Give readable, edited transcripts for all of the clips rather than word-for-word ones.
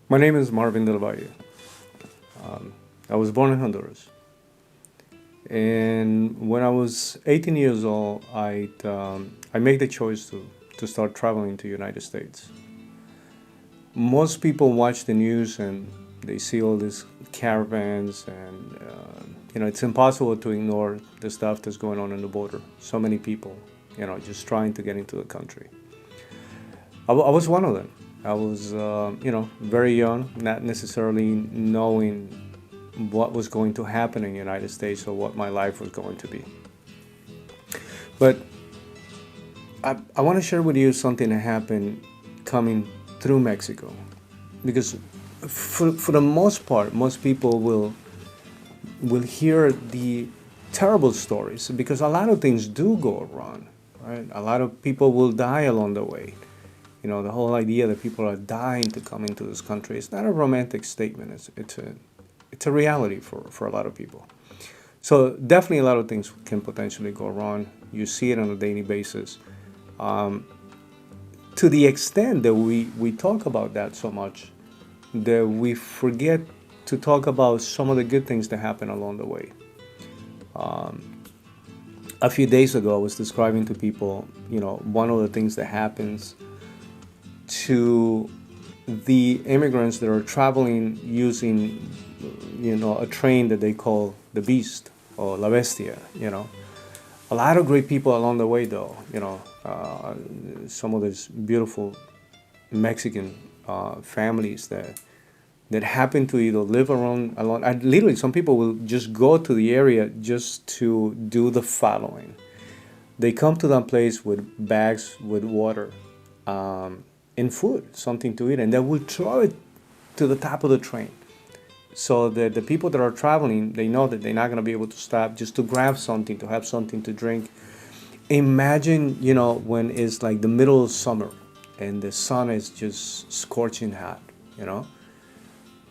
My name is Marvin DelValle. I was born in Honduras. And when I was 18 years old, I made the choice to start traveling to the United States. Most people watch the news and they see all these caravans, and it's impossible to ignore the stuff that's going on the border. So many people, just trying to get into the country. I was one of them. I was, very young, not necessarily knowing what was going to happen in the United States or what my life was going to be. But I want to share with you something that happened coming through Mexico. Because for the most part, most people will hear the terrible stories because a lot of things do go wrong, right? A lot of people will die along the way. The whole idea that people are dying to come into this country, it's not a romantic statement. It's a reality for a lot of people. So definitely a lot of things can potentially go wrong. You see it on a daily basis. To the extent that we talk about that so much that we forget to talk about some of the good things that happen along the way. A few days ago, I was describing to people, one of the things that happens to the immigrants that are traveling using, a train that they call the Beast or La Bestia. A lot of great people along the way, though. Some of these beautiful Mexican families that happen to either live along. And literally, some people will just go to the area just to do the following. They come to that place with bags with water. And food, something to eat, and they will throw it to the top of the train. So that the people that are traveling, they know that they're not going to be able to stop just to grab something, to have something to drink. Imagine, when it's like the middle of summer and the sun is just scorching hot,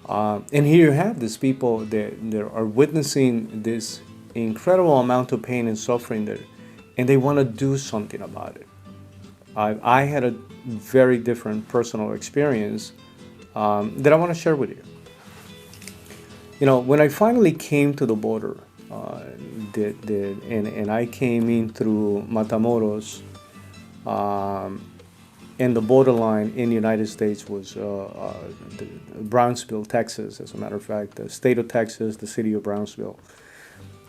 And here you have these people that are witnessing this incredible amount of pain and suffering there, and they want to do something about it. I had a very different personal experience that I want to share with you. When I finally came to the border, and I came in through Matamoros, and the borderline in the United States was Brownsville, Texas, as a matter of fact, the state of Texas, the city of Brownsville.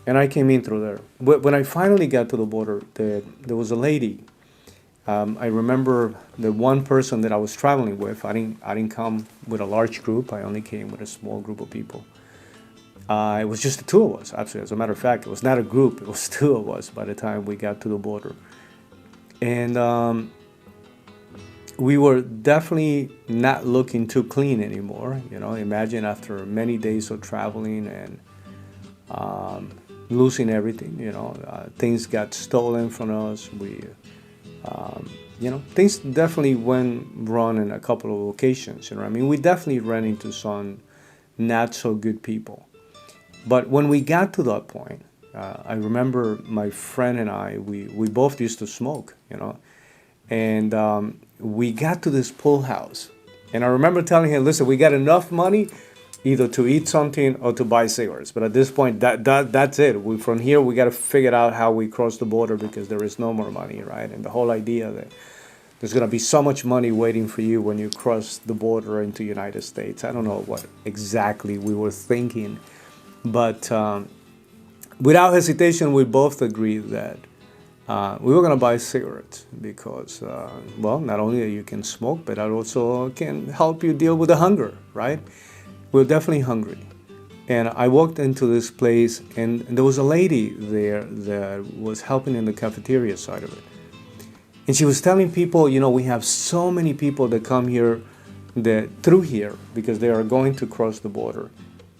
And I came in through there. When I finally got to the border, there was a lady. I remember the one person that I was traveling with. I didn't come with a large group. I only came with a small group of people. It was just the two of us, actually. As a matter of fact, it was not a group. It was two of us by the time we got to the border. And we were definitely not looking too clean anymore. Imagine after many days of traveling and losing everything. Things got stolen from us. Things definitely went wrong in a couple of occasions. We definitely ran into some not so good people. But when we got to that point, I remember my friend and I, we both used to smoke, and we got to this pool house. And I remember telling him, listen, we got enough money either to eat something or to buy cigarettes. But at this point, that's it. From here, we got to figure out how we cross the border because there is no more money, right? And the whole idea that there's going to be so much money waiting for you when you cross the border into the United States. I don't know what exactly we were thinking. But without hesitation, we both agreed that we were going to buy cigarettes because, not only that you can smoke, but it also can help you deal with the hunger, right? We were definitely hungry. And I walked into this place, and there was a lady there that was helping in the cafeteria side of it. And she was telling people, we have so many people that come here through here because they are going to cross the border.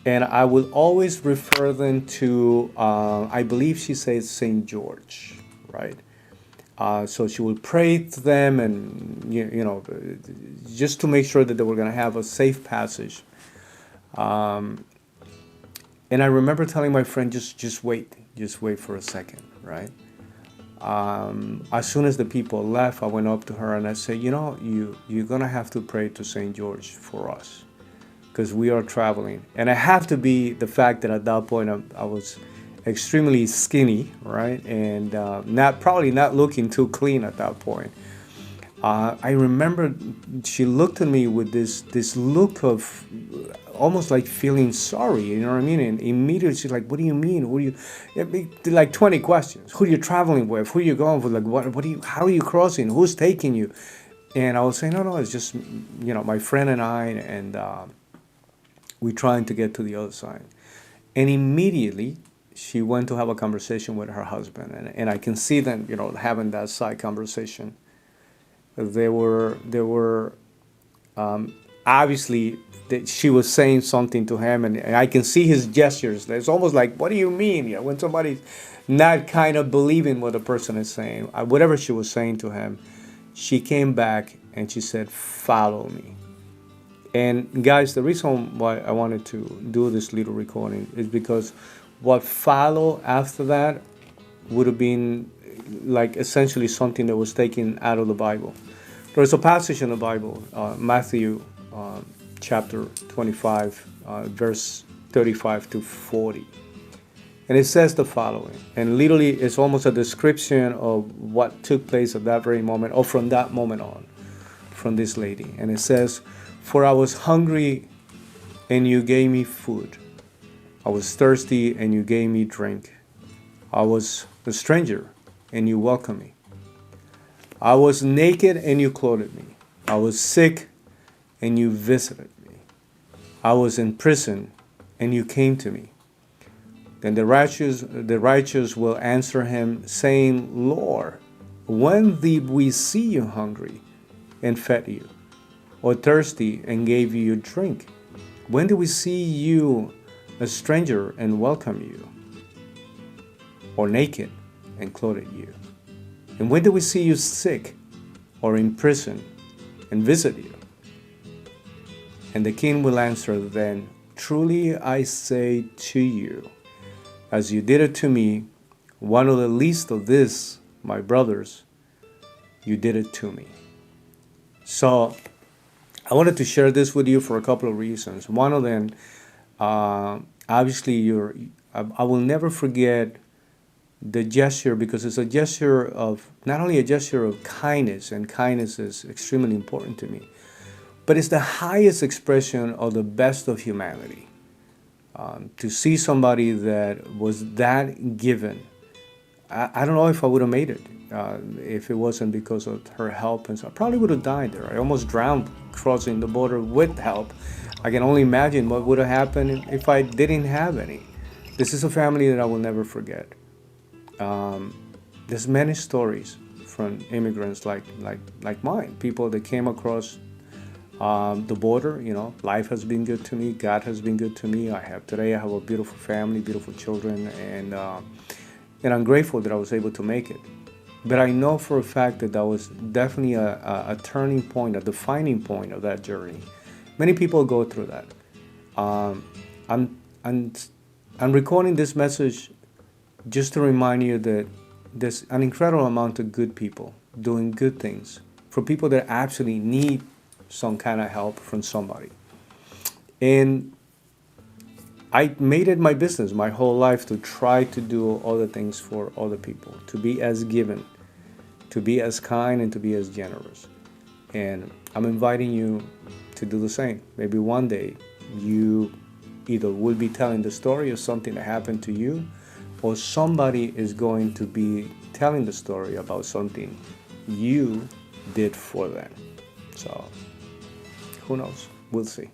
And I will always refer them to, I believe she says St. George, right? So she will pray to them and, just to make sure that they were going to have a safe passage. And I remember telling my friend, just wait for a second, right? As soon as the people left, I went up to her and I said, you're going to have to pray to St. George for us. because we are traveling. And it had to be the fact that at that point I was extremely skinny, right? And probably not looking too clean at that point. I remember she looked at me with this look of almost like feeling sorry, you know what I mean? And immediately she's like, "What do you mean? Who do you?" Like 20 questions. Who are you traveling with? Who are you going with? Like what do you? How are you crossing? Who's taking you? And I was saying, no, it's just my friend and I, and we're trying to get to the other side. And immediately she went to have a conversation with her husband, and I can see them, having that side conversation. They were obviously she was saying something to him, and I can see his gestures. It's almost like, what do you mean? When somebody's not kind of believing what the person is saying, whatever she was saying to him, she came back and she said, "Follow me." And guys, the reason why I wanted to do this little recording is because what followed after that would have been like essentially something that was taken out of the Bible. There's a passage in the Bible, Matthew chapter 25, verse 35 to 40. And it says the following, and literally it's almost a description of what took place at that very moment, or from that moment on, from this lady. And it says, "For I was hungry, and you gave me food. I was thirsty, and you gave me drink. I was a stranger, and you welcomed me. I was naked, and you clothed me. I was sick, and you visited me. I was in prison, and you came to me." Then the righteous will answer him, saying, "Lord, when did we see you hungry and fed you, or thirsty and gave you drink? When did we see you a stranger and welcome you, or naked and clothed you? And when did we see you sick or in prison and visit you?" And the king will answer then, "Truly I say to you, as you did it to me, one of the least of this, my brothers, you did it to me." So I wanted to share this with you for a couple of reasons. One of them, obviously, I will never forget the gesture, because it's a gesture of, not only a gesture of kindness, and kindness is extremely important to me, but it's the highest expression of the best of humanity. To see somebody that was that given, I don't know if I would have made it if it wasn't because of her help. And so I probably would have died there. I almost drowned crossing the border with help. I can only imagine what would have happened if I didn't have any. This is a family that I will never forget. There's many stories from immigrants like mine, people that came across the border. Life has been good to me. God has been good to me. Today I have a beautiful family, beautiful children, and I'm grateful that I was able to make it. But I know for a fact that was definitely a turning point, a defining point of that journey. Many people go through that. I'm recording this message just to remind you that there's an incredible amount of good people doing good things for people that actually need some kind of help from somebody. And I made it my business my whole life to try to do other things for other people, to be as given, to be as kind, and to be as generous. And I'm inviting you to do the same. Maybe one day you either will be telling the story of something that happened to you, or somebody is going to be telling the story about something you did for them. So who knows? We'll see.